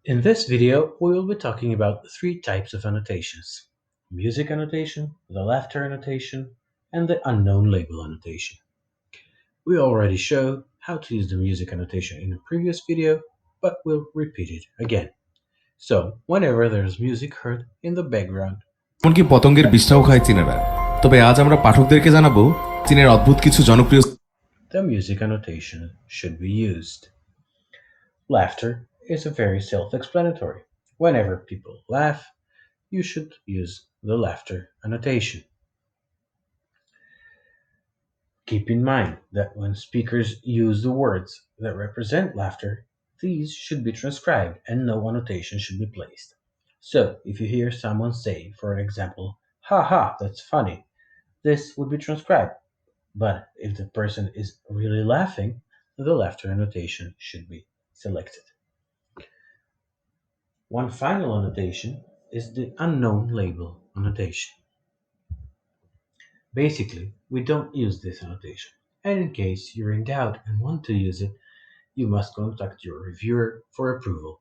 In this video, we will be talking about three types of annotations: music annotation, the laughter annotation, and the unknown label annotation. We already showed how to use the music annotation in a previous video, but we'll repeat it again. So, whenever there's music heard in the background, এমনকি পতঙ্গের বিষটাও খায় চীনেরা। তবে আজ আমরা পাঠকদেরকে জানাবো চীনের অদ্ভুত কিছু জনপ্রিয় the music annotation should be used. Laughter is very self-explanatory. Whenever people laugh, you should use the laughter annotation. Keep in mind that when speakers use the words that represent laughter, these should be transcribed and no annotation should be placed. So, if you hear someone say, for example, "Ha ha, that's funny," this would be transcribed. But if the person is really laughing, the laughter annotation should be selected. One final annotation is the unknown label annotation. Basically, we don't use this annotation, and in case you're in doubt and want to use it, you must contact your reviewer for approval.